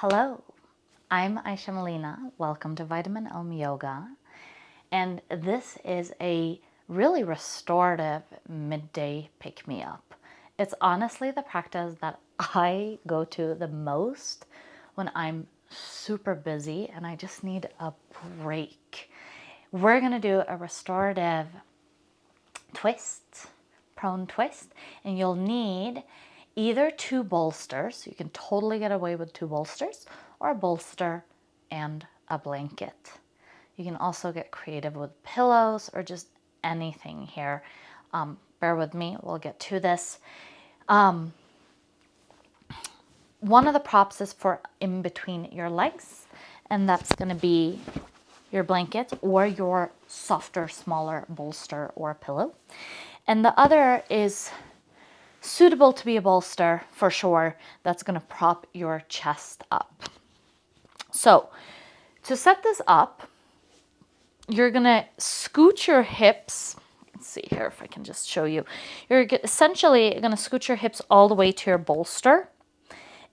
Hello, I'm Aisha Melina. Welcome to Vitamin Om Yoga. And this is a really restorative midday pick-me-up. It's honestly the practice that I go to the most when I'm super busy and I just need a break. We're going to do a restorative twist, prone twist, and you'll need either two bolsters. You can totally get away with two bolsters, or a bolster and a blanket. You can also get creative with pillows or just anything here. Bear with me, we'll get to this. One of the props is for in between your legs, and that's going to be your blanket or your softer, smaller bolster or pillow. And the other is suitable to be a bolster for sure. That's going to prop your chest up. So to set this up, you're going to scoot your hips. Let's see here if I can just show you. You're essentially going to scoot your hips all the way to your bolster.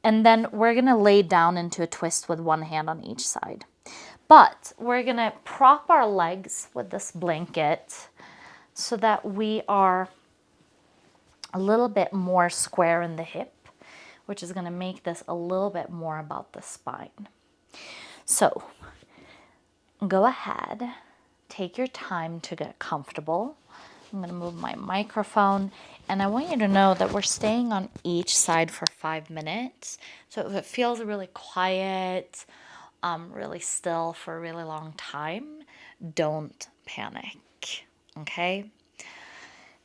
And then we're going to lay down into a twist with one hand on each side. But we're going to prop our legs with this blanket so that we are a little bit more square in the hip, which is going to make this a little bit more about the spine. So go ahead, take your time to get comfortable. I'm going to move my microphone, and I want you to know that we're staying on each side for 5 minutes. So if it feels really quiet, really still for a really long time, don't panic, okay?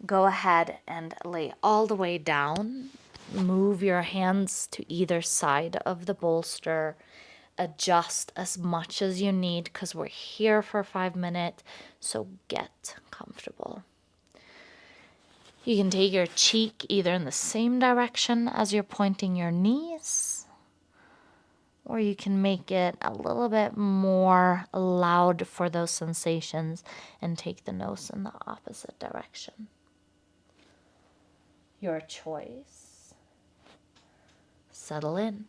Go ahead and lay all the way down. Move your hands to either side of the bolster. Adjust as much as you need because we're here for 5 minutes, so get comfortable. You can take your cheek either in the same direction as you're pointing your knees, or you can make it a little bit more loud for those sensations and take the nose in the opposite direction. Your choice. Settle in.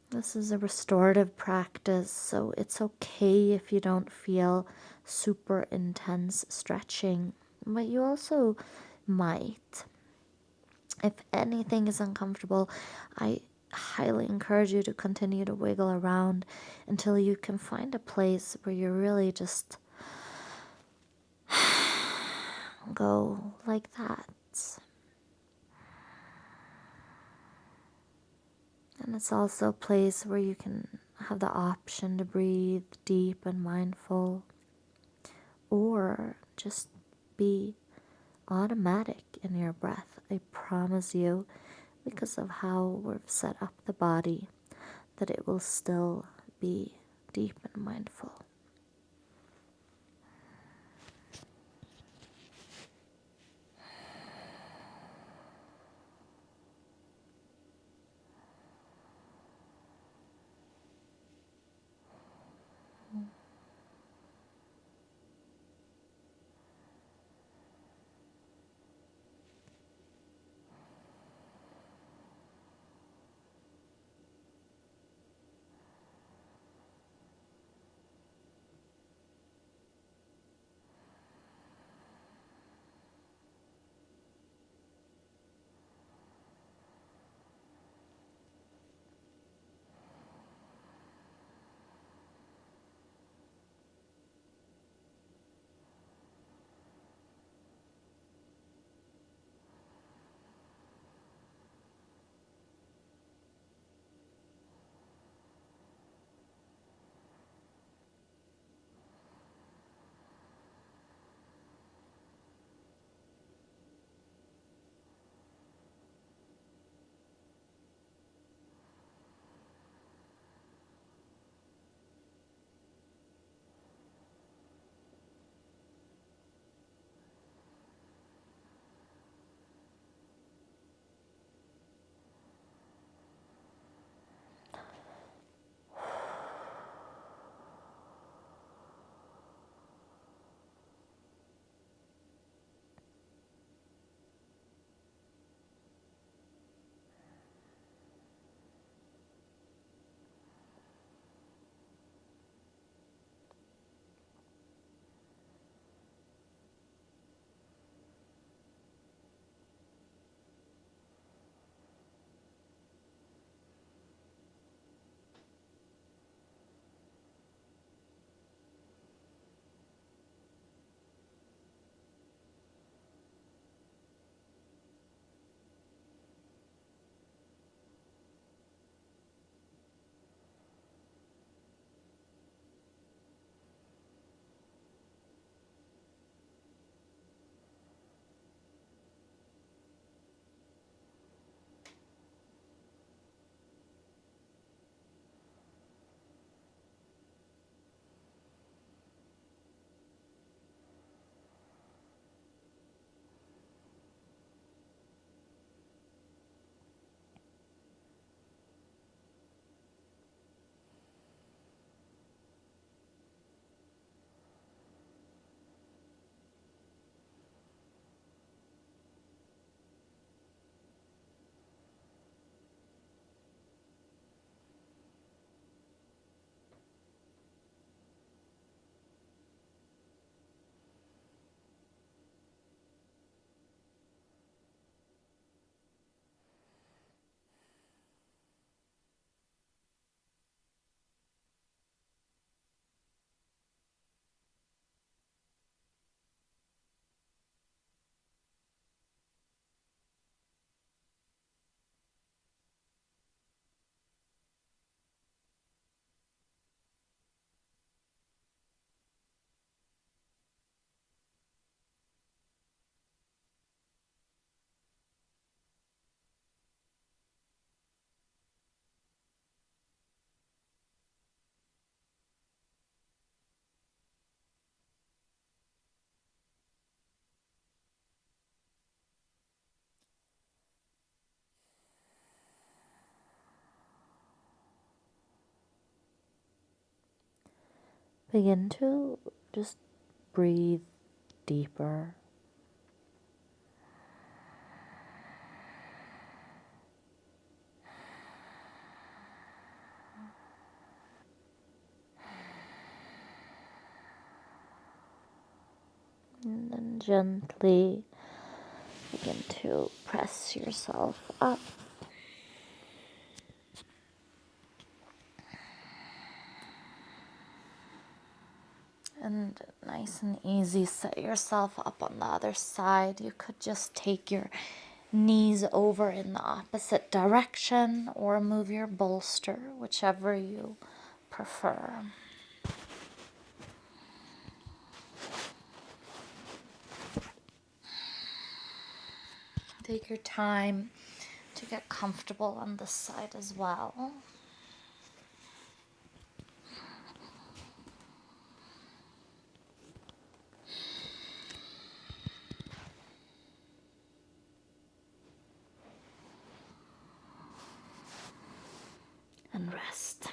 This is a restorative practice, so it's okay if you don't feel super intense stretching, but you also might. If anything is uncomfortable, I highly encourage you to continue to wiggle around until you can find a place where you really just go like that. And it's also a place where you can have the option to breathe deep and mindful, or just be automatic in your breath. I promise you, because of how we've set up the body, that it will still be deep and mindful. Begin to just breathe deeper. And then gently begin to press yourself up. And nice and easy, set yourself up on the other side. You could just take your knees over in the opposite direction or move your bolster, whichever you prefer. Take your time to get comfortable on this side as well. And rest.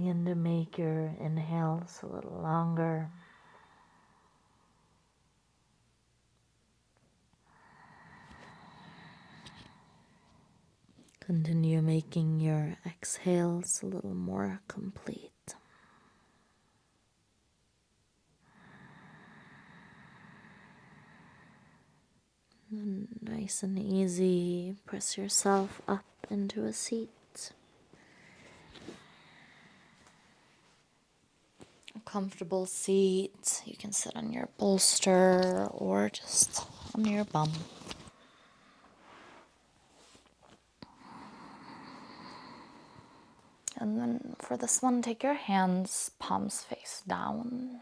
Begin to make your inhales a little longer. Continue making your exhales a little more complete. And nice and easy, press yourself up into a seat. A comfortable seat. You can sit on your bolster or just on your bum. And then for this one, take your hands, palms face down.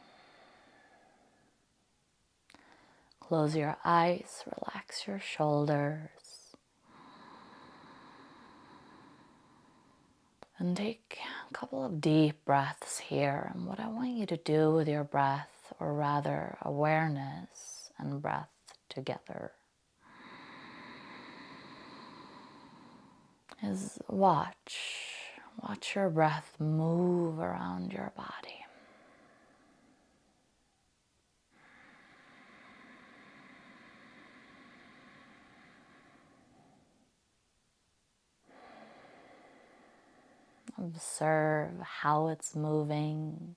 Close your eyes, relax your shoulders. And take a couple of deep breaths here. And what I want you to do with your breath, or rather awareness and breath together, is watch your breath move around your body. Observe how it's moving,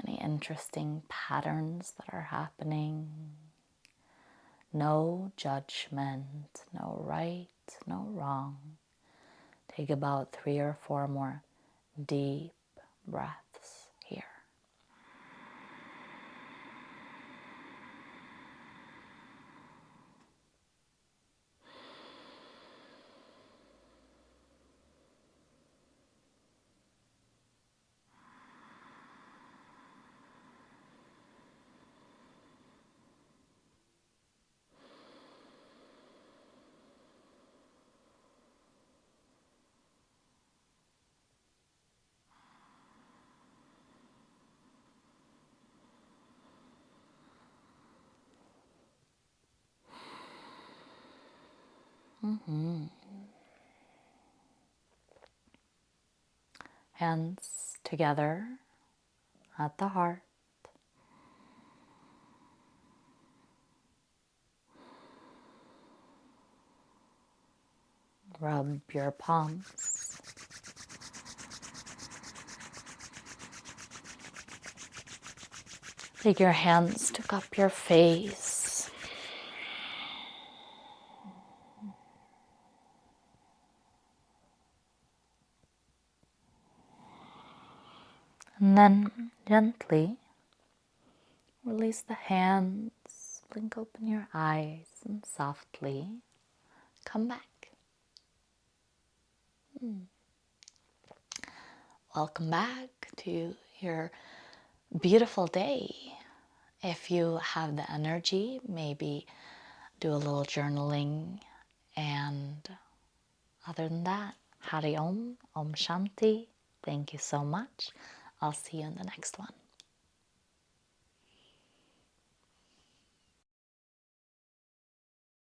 any interesting patterns that are happening. No judgment, no right, no wrong. Take about 3 or 4 more deep breaths here. Hands together at the heart. Rub your palms. Take your hands to cup your face. And then gently release the hands, blink open your eyes, and softly come back. Welcome back to your beautiful day. If you have the energy, maybe do a little journaling. And other than that, Hari Om, Om Shanti. Thank you so much. I'll see you in the next one.